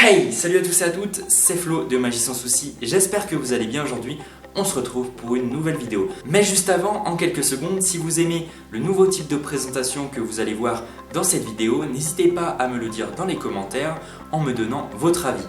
Hey, salut à tous et à toutes, c'est Flo de Magie sans souci, j'espère que vous allez bien aujourd'hui. On se retrouve pour une nouvelle vidéo. Mais juste avant, en quelques secondes, si vous aimez le nouveau type de présentation que vous allez voir dans cette vidéo, n'hésitez pas à me le dire dans les commentaires en me donnant votre avis.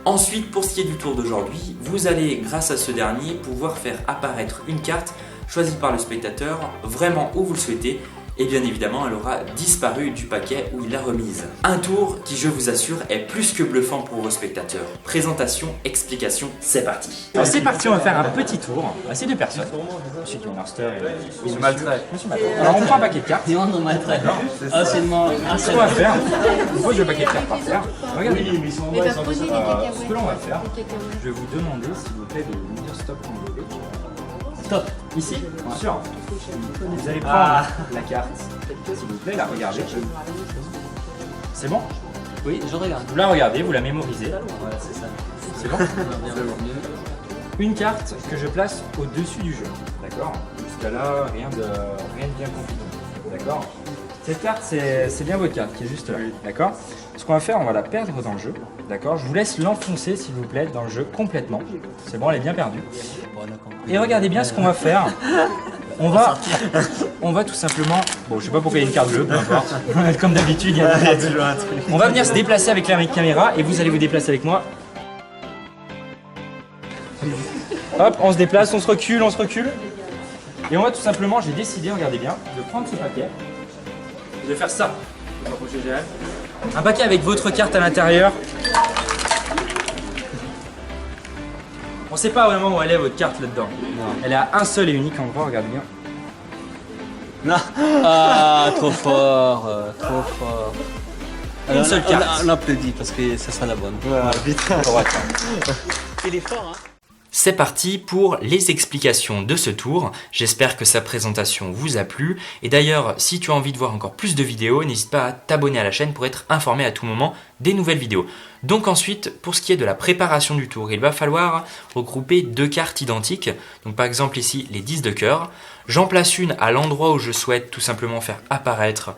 Ensuite, pour ce qui est du tour d'aujourd'hui, vous allez, grâce à ce dernier, pouvoir faire apparaître une carte choisie par le spectateur vraiment où vous le souhaitez. Et bien évidemment, elle aura disparu du paquet où il l'a remise. Un tour qui, je vous assure, est plus que bluffant pour vos spectateurs. Présentation, explication, c'est parti. Alors c'est parti, on va faire un petit tour. C'est deux personnes. Monsieur Game Master et Monsieur Maltrait. Alors on prend un paquet de cartes. Et on en maltraite. Ah, c'est moi. Ce qu'on va faire, on pose le paquet de cartes par terre. Regardez bien. Mais va poser les cacahuètes. Ce que l'on va faire, Les cacahuètes. je vais vous demander s'il vous plaît de me dire stop quand vous voulez. Stop. Ici, sûr. Vous allez prendre la carte, s'il vous plaît, la regardez. C'est bon? Oui, je regarde. Vous la regardez, vous la mémorisez. Voilà, c'est ça. C'est bon? Une carte que je place au-dessus du jeu. D'accord? Jusqu'à là, rien de bien compliqué. D'accord? Cette carte, c'est bien votre carte qui est juste là. D'accord? Ce qu'on va faire, on va la perdre dans le jeu. D'accord? Je vous laisse l'enfoncer, s'il vous plaît, dans le jeu complètement. C'est bon, elle est bien perdue. Et regardez bien ce qu'on va faire. On va tout simplement... Bon, je sais pas pourquoi il y a une carte bleue, peu importe. Comme d'habitude, il y a une carte bleue. On va venir se déplacer avec la caméra et vous allez vous déplacer avec moi. Hop, on se déplace, on se recule. Et on va tout simplement, j'ai décidé, regardez bien, de prendre ce paquet. De faire ça. Un paquet avec votre carte à l'intérieur. On sait pas vraiment où elle est votre carte là-dedans. Elle est à un seul et unique endroit, regardez bien. Non. Ah, trop fort, trop fort. Une seule carte. On applaudit parce que ça sera la bonne. Il est fort, hein. C'est parti pour les explications de ce tour. J'espère que sa présentation vous a plu. Et d'ailleurs, si tu as envie de voir encore plus de vidéos, n'hésite pas à t'abonner à la chaîne pour être informé à tout moment des nouvelles vidéos. Donc ensuite, pour ce qui est de la préparation du tour, il va falloir regrouper deux cartes identiques. Donc par exemple ici, les 10 de cœur. J'en place une à l'endroit où je souhaite tout simplement faire apparaître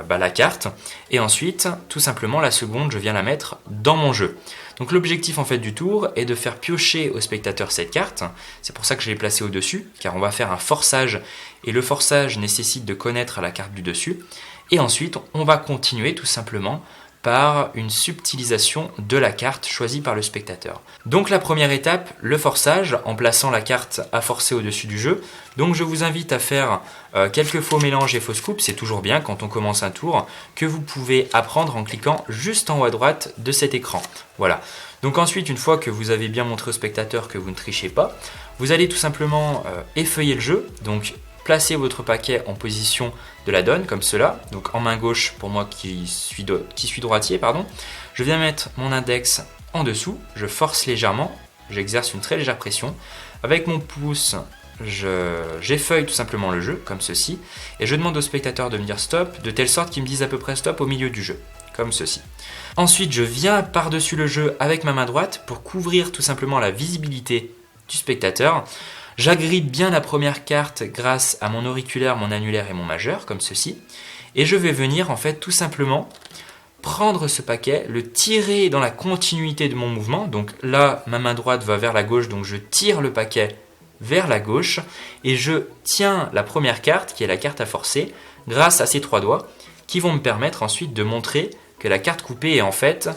la carte. Et ensuite, tout simplement, la seconde, je viens la mettre dans mon jeu. Donc l'objectif en fait du tour est de faire piocher au spectateur cette carte. C'est pour ça que je l'ai placée au-dessus, car on va faire un forçage. Et le forçage nécessite de connaître la carte du dessus. Et ensuite, on va continuer tout simplement par une subtilisation de la carte choisie par le spectateur. Donc la première étape, le forçage, en plaçant la carte à forcer au-dessus du jeu. Donc je vous invite à faire quelques faux mélanges et fausses coupes, c'est toujours bien quand on commence un tour, que vous pouvez apprendre en cliquant juste en haut à droite de cet écran. Voilà. Donc ensuite, une fois que vous avez bien montré au spectateur que vous ne trichez pas, vous allez tout simplement effeuiller le jeu, donc placez votre paquet en position de la donne, comme cela, donc en main gauche pour moi qui suis droitier, pardon. Je viens mettre mon index en dessous, je force légèrement, j'exerce une très légère pression. Avec mon pouce, j'effeuille tout simplement le jeu, comme ceci, et je demande au spectateur de me dire stop, de telle sorte qu'il me dise à peu près stop au milieu du jeu, comme ceci. Ensuite, je viens par-dessus le jeu avec ma main droite pour couvrir tout simplement la visibilité du spectateur. J'agrippe bien la première carte grâce à mon auriculaire, mon annulaire et mon majeur, comme ceci. Et je vais venir en fait tout simplement prendre ce paquet, le tirer dans la continuité de mon mouvement. Donc là, ma main droite va vers la gauche, donc je tire le paquet vers la gauche. Et je tiens la première carte, qui est la carte à forcer, grâce à ces trois doigts, qui vont me permettre ensuite de montrer que la carte coupée est en fait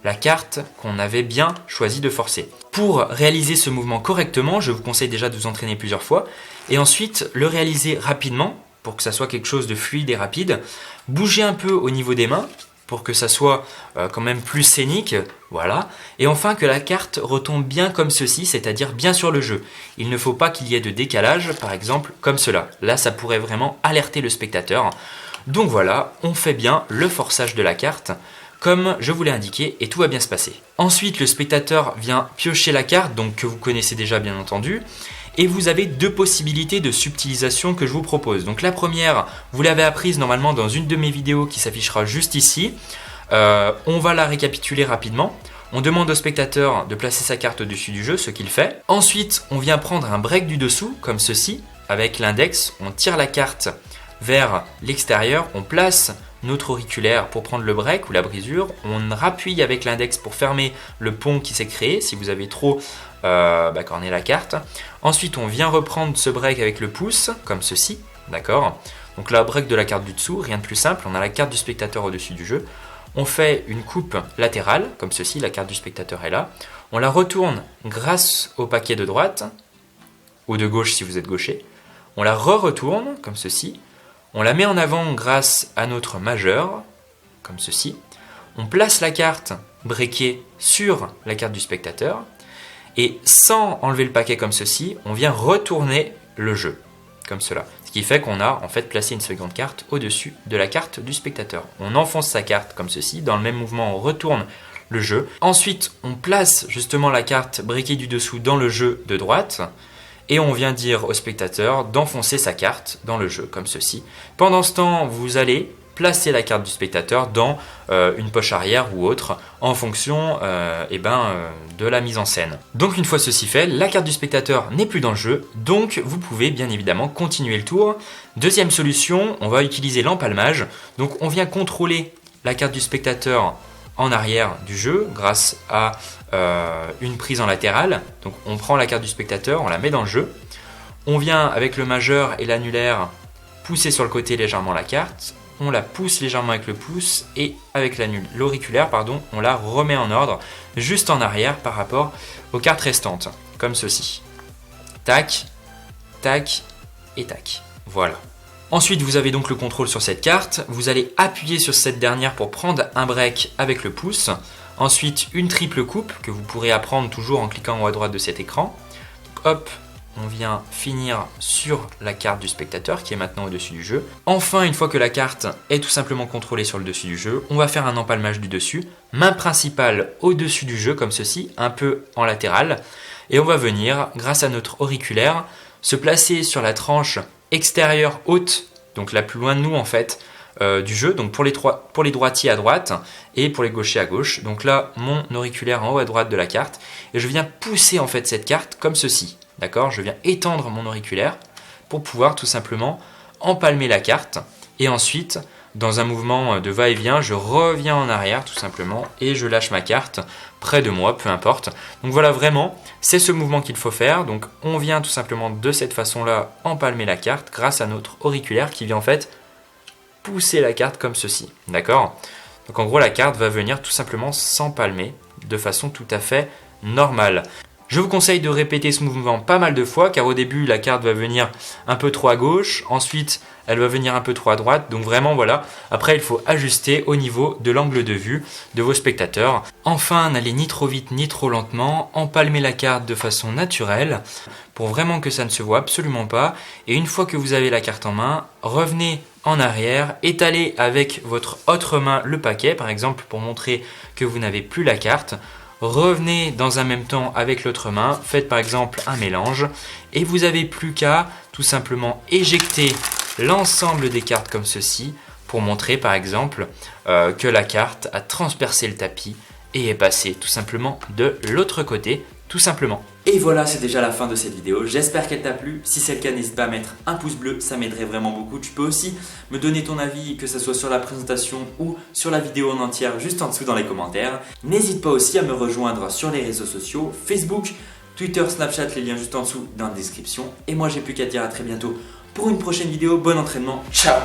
la carte qu'on avait bien choisi de forcer. Pour réaliser ce mouvement correctement, je vous conseille déjà de vous entraîner plusieurs fois et ensuite le réaliser rapidement pour que ça soit quelque chose de fluide et rapide. Bougez un peu au niveau des mains pour que ça soit quand même plus scénique, voilà. Et enfin que la carte retombe bien comme ceci, c'est-à-dire bien sur le jeu. Il ne faut pas qu'il y ait de décalage, par exemple comme cela. Là, ça pourrait vraiment alerter le spectateur. Donc voilà, on fait bien le forçage de la carte comme je vous l'ai indiqué, et tout va bien se passer. Ensuite, le spectateur vient piocher la carte, donc que vous connaissez déjà bien entendu, et vous avez deux possibilités de subtilisation que je vous propose. Donc la première, vous l'avez apprise normalement dans une de mes vidéos qui s'affichera juste ici. On va la récapituler rapidement. On demande au spectateur de placer sa carte au-dessus du jeu, ce qu'il fait. Ensuite, on vient prendre un break du dessous, comme ceci, avec l'index. On tire la carte vers l'extérieur, on place notre auriculaire pour prendre le break ou la brisure, on rappuie avec l'index pour fermer le pont qui s'est créé si vous avez trop corné la carte. Ensuite, on vient reprendre ce break avec le pouce, comme ceci, d'accord. Donc là, break de la carte du dessous, rien de plus simple, on a la carte du spectateur au-dessus du jeu. On fait une coupe latérale, comme ceci, la carte du spectateur est là. On la retourne grâce au paquet de droite, ou de gauche si vous êtes gaucher. On la re-retourne, comme ceci. On la met en avant grâce à notre majeur, comme ceci. On place la carte briquée sur la carte du spectateur. Et sans enlever le paquet comme ceci, on vient retourner le jeu, comme cela. Ce qui fait qu'on a en fait placé une seconde carte au-dessus de la carte du spectateur. On enfonce sa carte comme ceci, dans le même mouvement on retourne le jeu. Ensuite on place justement la carte briquée du dessous dans le jeu de droite. Et on vient dire au spectateur d'enfoncer sa carte dans le jeu, comme ceci. Pendant ce temps, vous allez placer la carte du spectateur dans une poche arrière ou autre, en fonction de la mise en scène. Donc une fois ceci fait, la carte du spectateur n'est plus dans le jeu, donc vous pouvez bien évidemment continuer le tour. Deuxième solution, on va utiliser l'empalmage. Donc on vient contrôler la carte du spectateur en arrière du jeu grâce à une prise en latérale. Donc on prend la carte du spectateur, on la met dans le jeu. On vient avec le majeur et l'annulaire pousser sur le côté légèrement la carte. On la pousse légèrement avec le pouce et avec l'auriculaire, on la remet en ordre juste en arrière par rapport aux cartes restantes, comme ceci. Tac, tac et tac. Voilà. Ensuite, vous avez donc le contrôle sur cette carte. Vous allez appuyer sur cette dernière pour prendre un break avec le pouce. Ensuite, une triple coupe que vous pourrez apprendre toujours en cliquant en haut à droite de cet écran. Donc, hop, on vient finir sur la carte du spectateur qui est maintenant au-dessus du jeu. Enfin, une fois que la carte est tout simplement contrôlée sur le dessus du jeu, on va faire un empalmage du dessus. Main principale au-dessus du jeu comme ceci, un peu en latéral. Et on va venir, grâce à notre auriculaire, se placer sur la tranche extérieure haute, donc la plus loin de nous en fait, du jeu, donc pour les droitiers à droite et pour les gauchers à gauche. Donc là, mon auriculaire en haut à droite de la carte, et je viens pousser en fait cette carte comme ceci, d'accord. Je viens étendre mon auriculaire pour pouvoir tout simplement empalmer la carte, et ensuite, dans un mouvement de va-et-vient, je reviens en arrière tout simplement et je lâche ma carte près de moi, peu importe. Donc voilà, vraiment, c'est ce mouvement qu'il faut faire. Donc on vient tout simplement de cette façon-là empalmer la carte grâce à notre auriculaire qui vient en fait pousser la carte comme ceci, d'accord. Donc en gros, la carte va venir tout simplement s'empalmer de façon tout à fait normale. Je vous conseille de répéter ce mouvement pas mal de fois, car au début la carte va venir un peu trop à gauche, ensuite elle va venir un peu trop à droite, donc vraiment voilà. Après il faut ajuster au niveau de l'angle de vue de vos spectateurs. Enfin, n'allez ni trop vite ni trop lentement, empalmez la carte de façon naturelle pour vraiment que ça ne se voit absolument pas. Et une fois que vous avez la carte en main, revenez en arrière, étalez avec votre autre main le paquet, par exemple pour montrer que vous n'avez plus la carte. Revenez dans un même temps avec l'autre main, faites par exemple un mélange et vous n'avez plus qu'à tout simplement éjecter l'ensemble des cartes comme ceci pour montrer par exemple que la carte a transpercé le tapis et est passée tout simplement de l'autre côté, tout simplement. Et voilà, c'est déjà la fin de cette vidéo. J'espère qu'elle t'a plu. Si c'est le cas, n'hésite pas à mettre un pouce bleu, ça m'aiderait vraiment beaucoup. Tu peux aussi me donner ton avis, que ce soit sur la présentation ou sur la vidéo en entière, juste en dessous dans les commentaires. N'hésite pas aussi à me rejoindre sur les réseaux sociaux, Facebook, Twitter, Snapchat, les liens juste en dessous dans la description. Et moi, j'ai plus qu'à te dire à très bientôt pour une prochaine vidéo. Bon entraînement, ciao!